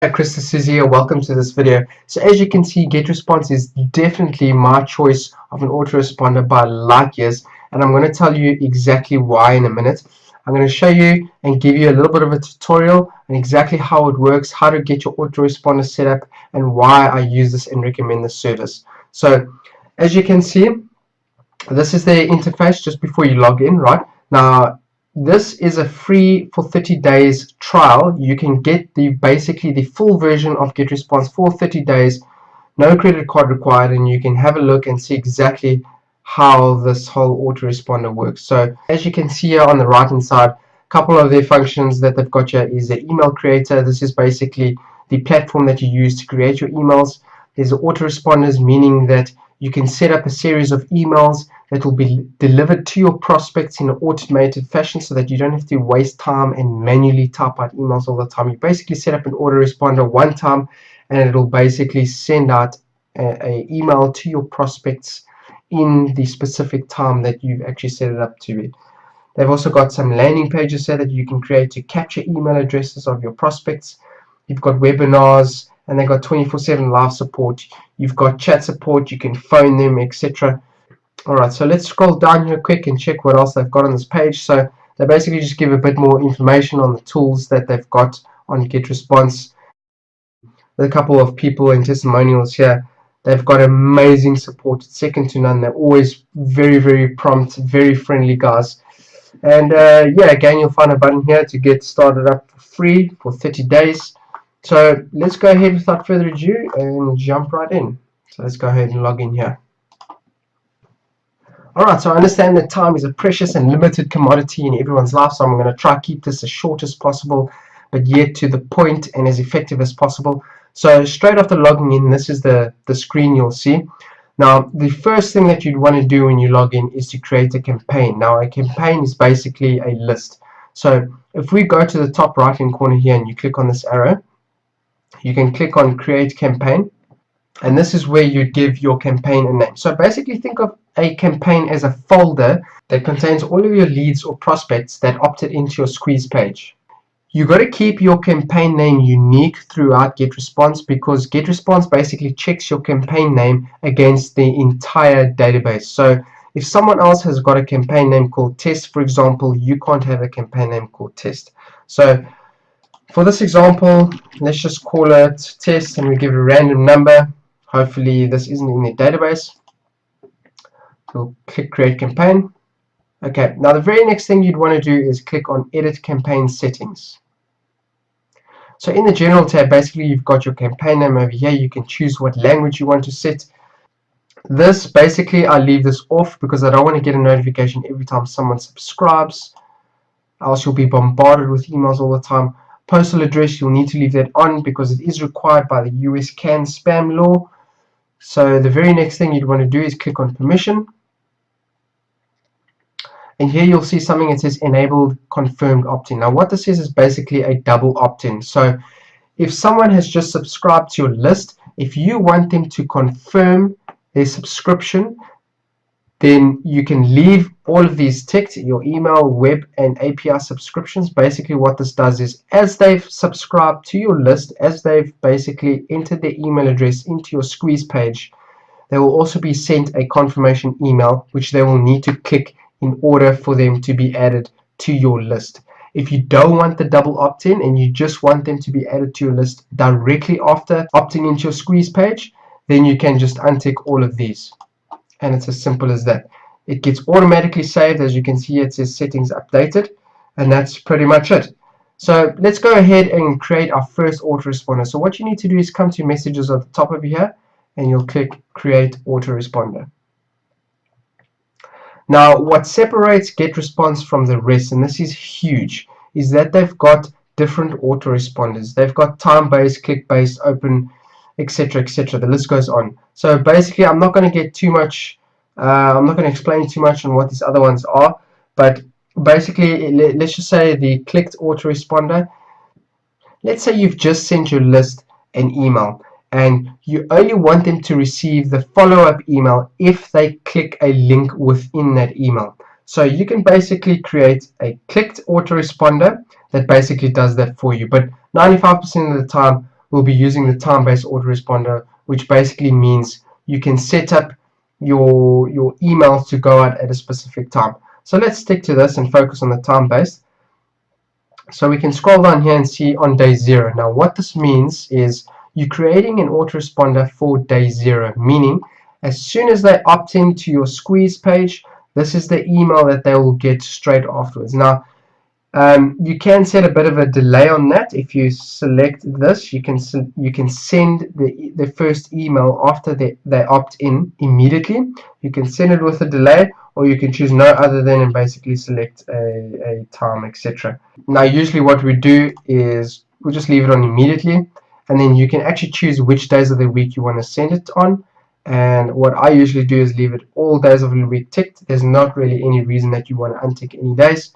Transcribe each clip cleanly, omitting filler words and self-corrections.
Hi, Chris, this is here. Welcome to this video. So as you can see, GetResponse is definitely my choice of an autoresponder by light years, and I'm going to tell you exactly why in a minute. I'm going to show you and give you a little bit of a tutorial on exactly how it works, how to get your autoresponder set up, and why I use this and recommend this service. So as you can see, this is the interface just before you log in, right? Now, this is a free for 30 days trial. You can get basically the full version of GetResponse for 30 days, no credit card required, and you can have a look and see exactly how this whole autoresponder works. So as you can see here on the right hand side, a couple of their functions that they've got here is the email creator. This is basically the platform that you use to create your emails. There's the autoresponders, meaning that you can set up a series of emails that will be delivered to your prospects in an automated fashion so that you don't have to waste time and manually type out emails all the time. You basically set up an autoresponder one time and it'll basically send out an email to your prospects in the specific time that you've actually set it up to be. They've also got some landing pages there that you can create to capture email addresses of your prospects. You've got webinars, and they've got 24/7 live support. You've got chat support, you can phone them, etc. Alright, so let's scroll down here quick and check what else they've got on this page. So they basically just give a bit more information on the tools that they've got on GetResponse. With a couple of people and testimonials here. They've got amazing support, it's second to none. They're always very, very prompt, very friendly guys. And yeah, again, you'll find a button here to get started up for free for 30 days. So let's go ahead without further ado and jump right in. So let's go ahead and log in here. Alright, so I understand that time is a precious and limited commodity in everyone's life, so I'm going to try to keep this as short as possible, but yet to the point and as effective as possible. So straight after logging in, this is the screen you'll see. Now, the first thing that you'd want to do when you log in is to create a campaign. Now, a campaign is basically a list. So if we go to the top right hand corner here and you click on this arrow, you can click on create campaign, and this is where you give your campaign a name. So basically think of a campaign as a folder that contains all of your leads or prospects that opted into your squeeze page. You got to keep your campaign name unique throughout GetResponse, because GetResponse basically checks your campaign name against the entire database. So if someone else has got a campaign name called test, for example, you can't have a campaign name called test. So for this example, let's just call it test and we give it a random number. Hopefully this isn't in the database. We'll click create campaign. Okay, now the very next thing you'd want to do is click on edit campaign settings. So in the general tab, basically you've got your campaign name over here. You can choose what language you want to set. This basically, I leave this off because I don't want to get a notification every time someone subscribes, else you'll be bombarded with emails all the time. Postal address, you'll need to leave that on because it is required by the US CAN spam law. So the very next thing you'd want to do is click on permission. And here you'll see something that says enabled confirmed opt-in. Now what this is basically a double opt-in. So if someone has just subscribed to your list, if you want them to confirm their subscription, then you can leave all of these ticked, your email, web, and API subscriptions. Basically what this does is, as they've subscribed to your list, as they've basically entered their email address into your squeeze page, they will also be sent a confirmation email, which they will need to click in order for them to be added to your list. If you don't want the double opt-in and you just want them to be added to your list directly after opting into your squeeze page, then you can just untick all of these. And it's as simple as that. It gets automatically saved. As you can see, it says settings updated, and that's pretty much it. So let's go ahead and create our first autoresponder. So what you need to do is come to messages at the top over here, and you'll click create autoresponder. Now what separates GetResponse from the rest, and this is huge, is that they've got different autoresponders. They've got time-based, click-based, open, etc., etc. The list goes on. So basically I'm not going to get too much, I'm not going to explain too much on what these other ones are, but basically let's just say the clicked autoresponder. Let's say you've just sent your list an email and you only want them to receive the follow-up email if they click a link within that email. So you can basically create a clicked autoresponder that basically does that for you. But 95% of the time, we'll be using the time-based autoresponder, which basically means you can set up your emails to go out at a specific time. So let's stick to this and focus on the time-based. So we can scroll down here and see on day 0. Now what this means is you're creating an autoresponder for day 0, meaning as soon as they opt into your squeeze page, this is the email that they will get straight afterwards. Now you can set a bit of a delay on that. If you select this, you can send the first email after they opt in immediately. You can send it with a delay, or you can choose no other than and basically select a time, etc. Now usually what we do is we'll just leave it on immediately, and then you can actually choose which days of the week you want to send it on. And what I usually do is leave it all days of the week ticked. There's not really any reason that you want to untick any days.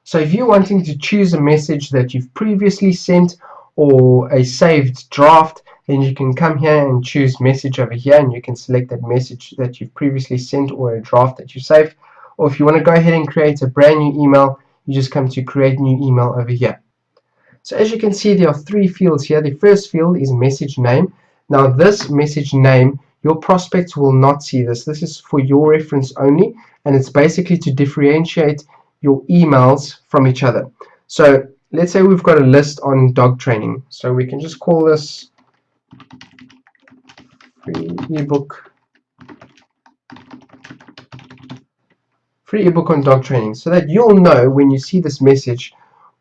So if you're wanting to choose a message that you've previously sent or a saved draft, then you can come here and choose message over here, and you can select that message that you've previously sent or a draft that you saved. Or if you want to go ahead and create a brand new email, you just come to create new email over here. So as you can see, there are 3 fields here. The first field is message name. Now this message name, your prospects will not see this. This is for your reference only, and it's basically to differentiate your emails from each other. So let's say we've got a list on dog training, so we can just call this free ebook on dog training, so that you'll know when you see this message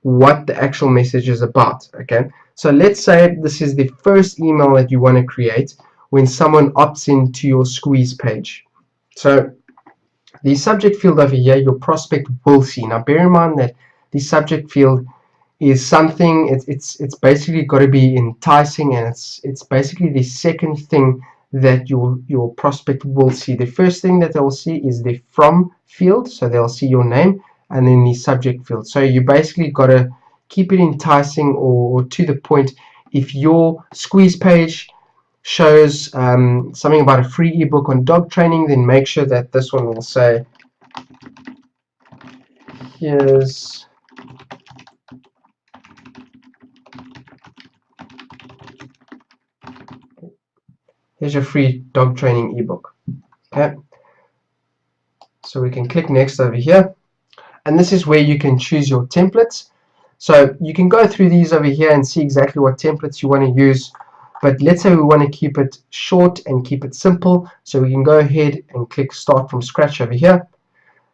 what the actual message is about. Okay, so let's say this is the first email that you want to create when someone opts into your squeeze page. So the subject field over here, your prospect will see. Now bear in mind that the subject field is something, it's basically got to be enticing, and it's basically the second thing that your prospect will see. The first thing that they'll see is the from field, so they'll see your name, and then the subject field. So you basically got to keep it enticing or to the point. If your squeeze page shows something about a free ebook on dog training, then make sure that this one will say, here's your free dog training ebook. Okay, so we can click next over here, and this is where you can choose your templates. So you can go through these over here and see exactly what templates you want to use. But let's say we want to keep it short and keep it simple, so we can go ahead and click start from scratch over here.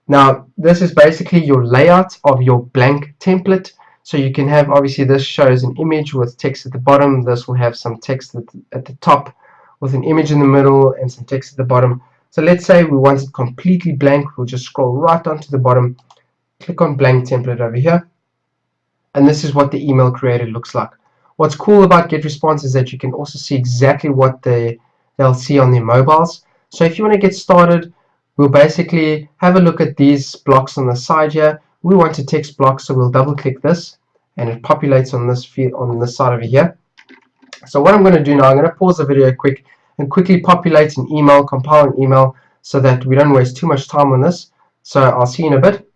Now this is basically your layout of your blank template. So you can have, obviously this shows an image with text at the bottom. This will have some text at the top with an image in the middle and some text at the bottom. So let's say we want it completely blank. We'll just scroll right down to the bottom, click on blank template over here, and this is what the email creator looks like. What's cool about GetResponse is that you can also see exactly what they'll see on their mobiles. So if you want to get started, we'll basically have a look at these blocks on the side here. We want a text block, so we'll double click this, and it populates on this field on this side over here. So what I'm going to do now, I'm going to pause the video quick and quickly populate an email, compile an email, so that we don't waste too much time on this. So I'll see you in a bit.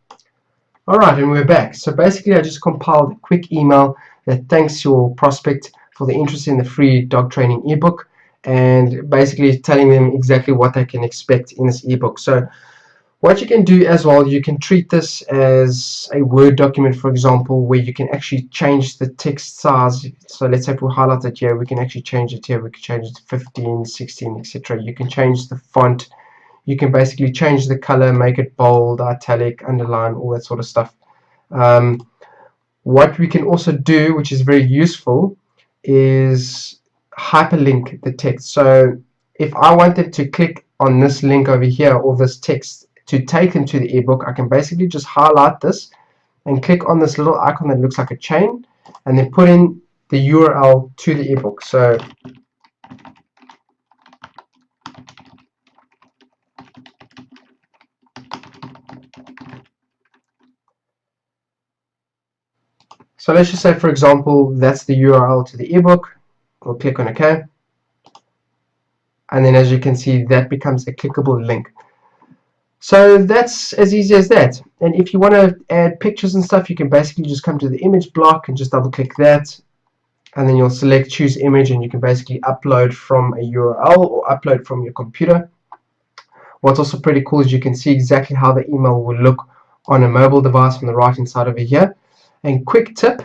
Alright, and we're back. So basically I just compiled a quick email that thanks your prospect for the interest in the free dog training ebook, and basically telling them exactly what they can expect in this ebook. So what you can do as well, you can treat this as a Word document, for example, where you can actually change the text size. So let's say if we highlight it here, we can actually change it here. We can change it to 15, 16, etc. You can change the font. You can basically change the color, make it bold, italic, underline, all that sort of stuff. What we can also do, which is very useful, is hyperlink the text. So if I wanted to click on this link over here, or this text, to take them to the ebook, I can basically just highlight this and click on this little icon that looks like a chain, and then put in the URL to the ebook. So let's just say, for example, that's the URL to the ebook. We'll click on OK, and then as you can see, that becomes a clickable link. So that's as easy as that. And if you want to add pictures and stuff, you can basically just come to the image block and just double click that, and then you'll select choose image, and you can basically upload from a URL or upload from your computer. What's also pretty cool is you can see exactly how the email will look on a mobile device on the right hand side over here. And quick tip,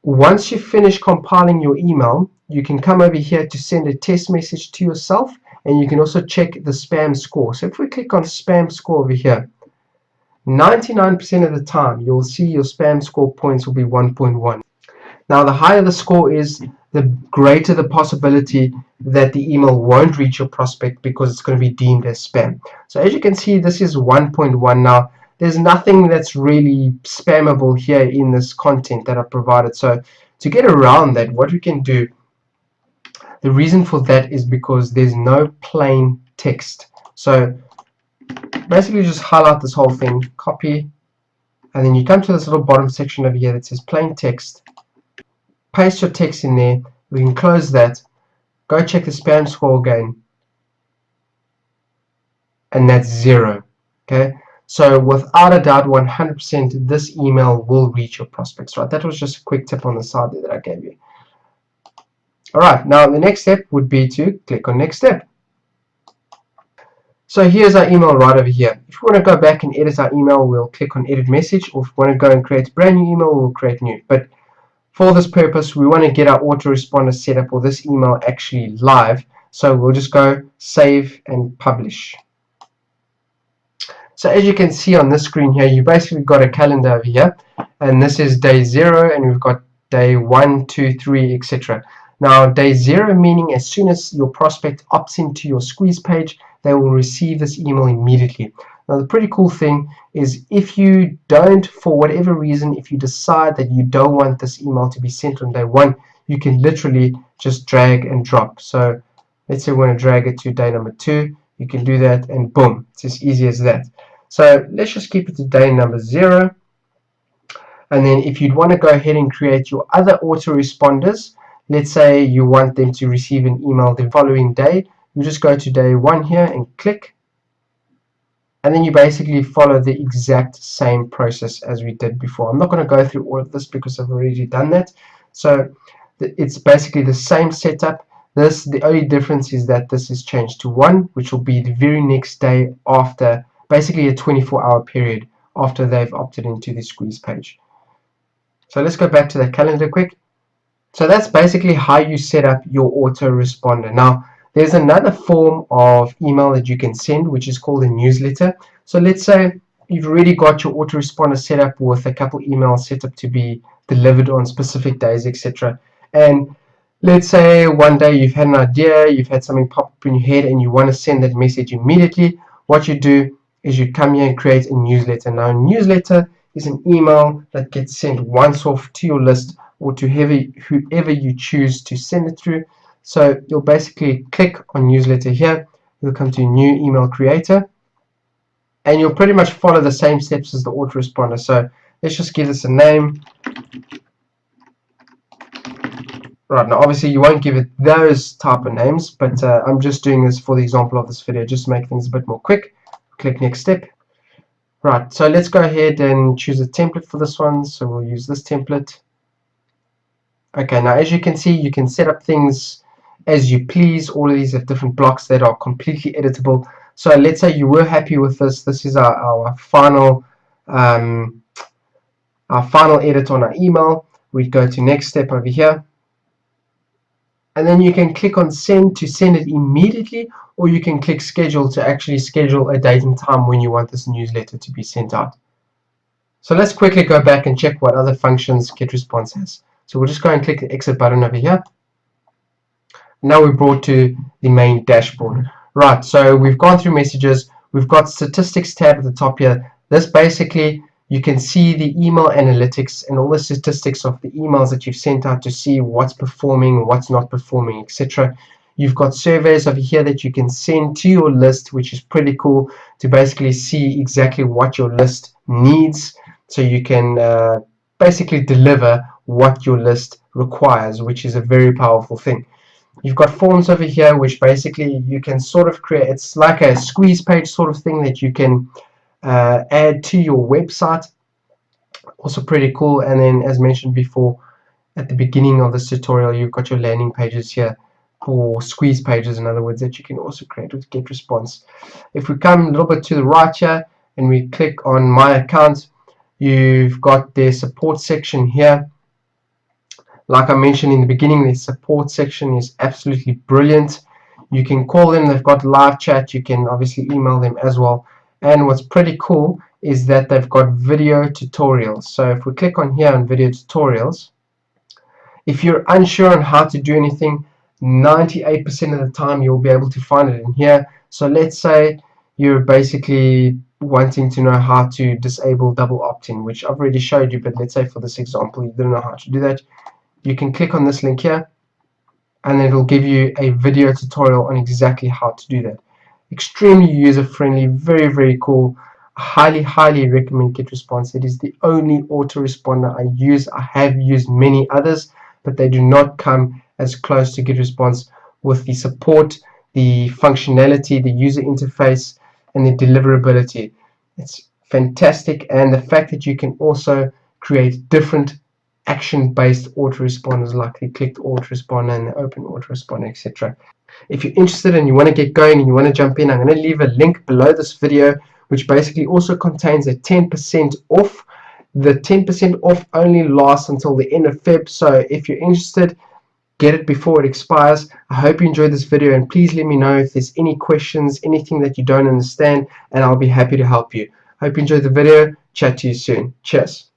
once you finish compiling your email, you can come over here to send a test message to yourself, and you can also check the spam score. So if we click on spam score over here, 99% of the time you'll see your spam score points will be 1.1. Now the higher the score is, the greater the possibility that the email won't reach your prospect because it's going to be deemed as spam. So as you can see, this is 1.1. Now there's nothing that's really spammable here in this content that I've provided. So to get around that, what we can do, the reason for that is because there's no plain text. So basically just highlight this whole thing, copy, and then you come to this little bottom section over here that says plain text. Paste your text in there. We can close that, go check the spam score again, and that's 0. Okay, so without a doubt, 100% this email will reach your prospects, right? That was just a quick tip on the side that I gave you. Alright, now the next step would be to click on next step. So here's our email right over here. If we want to go back and edit our email, we'll click on edit message, or if we want to go and create a brand new email, we'll create new. But for this purpose, we want to get our autoresponder set up, or this email actually live. So we'll just go save and publish. So as you can see on this screen here, you basically got a calendar over here, and this is day 0, and we've got day 1, 2, 3, etc. Now day 0 meaning as soon as your prospect opts into your squeeze page, they will receive this email immediately. Now the pretty cool thing is, if you don't, for whatever reason, if you decide that you don't want this email to be sent on day 1, you can literally just drag and drop. So let's say we want to drag it to day number 2, you can do that, and boom, it's as easy as that. So let's just keep it to day number 0, and then if you'd want to go ahead and create your other autoresponders, let's say you want them to receive an email the following day, you just go to day 1 here and click, and then you basically follow the exact same process as we did before. I'm not going to go through all of this because I've already done that. So it's basically the same setup. The only difference is that this is changed to 1, which will be the very next day after, basically a 24-hour period after they've opted into the squeeze page. So let's go back to the calendar quick. So that's basically how you set up your autoresponder. Now there's another form of email that you can send, which is called a newsletter. So let's say you've already got your autoresponder set up with a couple emails set up to be delivered on specific days, etc. And let's say one day you've had an idea, you've had something pop up in your head, and you want to send that message immediately. What you do is you come here and create a newsletter. Now a newsletter is an email that gets sent once off to your list, or to whoever you choose to send it through. So you'll basically click on newsletter here, you'll come to new email creator, and you'll pretty much follow the same steps as the autoresponder. So let's just give this a name. Right, now obviously you won't give it those type of names, but I'm just doing this for the example of this video, just to make things a bit more quick. Click next step. Right, so let's go ahead and choose a template for this one. So we'll use this template. Okay, now as you can see, you can set up things as you please. All of these have different blocks that are completely editable. So let's say you were happy with this. This is our final edit on our email. We go to next step over here, and then you can click on send to send it immediately, or you can click schedule to actually schedule a date and time when you want this newsletter to be sent out. So let's quickly go back and check what other functions GetResponse has. So we'll just go and click the exit button over here. Now we're brought to the main dashboard. Right, so we've gone through messages, we've got statistics tab at the top here. This basically, you can see the email analytics and all the statistics of the emails that you've sent out to see what's performing, what's not performing, etc. You've got surveys over here that you can send to your list, which is pretty cool, to basically see exactly what your list needs, so you can basically deliver what your list requires, which is a very powerful thing. You've got forms over here, which basically you can sort of create. It's like a squeeze page sort of thing that you can add to your website. Also pretty cool. And then, as mentioned before, at the beginning of this tutorial, you've got your landing pages here, or squeeze pages, in other words, that you can also create with GetResponse. If we come a little bit to the right here and we click on My Account, you've got their support section here. Like I mentioned in the beginning, their support section is absolutely brilliant. You can call them, they've got live chat, you can obviously email them as well. And what's pretty cool is that they've got video tutorials. So if we click on here on video tutorials, if you're unsure on how to do anything, 98% of the time you'll be able to find it in here. So let's say you're basically wanting to know how to disable double opt-in, which I've already showed you, but let's say for this example you didn't know how to do that. You can click on this link here and it'll give you a video tutorial on exactly how to do that. Extremely user-friendly, very cool. Highly recommend GetResponse. It is the only autoresponder I use. I have used many others, but they do not come as close to GetResponse with the support, the functionality, the user interface, and the deliverability. It's fantastic, and the fact that you can also create different action-based autoresponders like the clicked autoresponder and the open autoresponder, etc. If you're interested and you want to get going and you want to jump in, I'm going to leave a link below this video, which basically also contains a 10% off. The 10% off only lasts until the end of Feb, so if you're interested, get it before it expires. I hope you enjoyed this video, and please let me know if there's any questions, anything that you don't understand, and I'll be happy to help you. Hope you enjoyed the video. Chat to you soon. Cheers.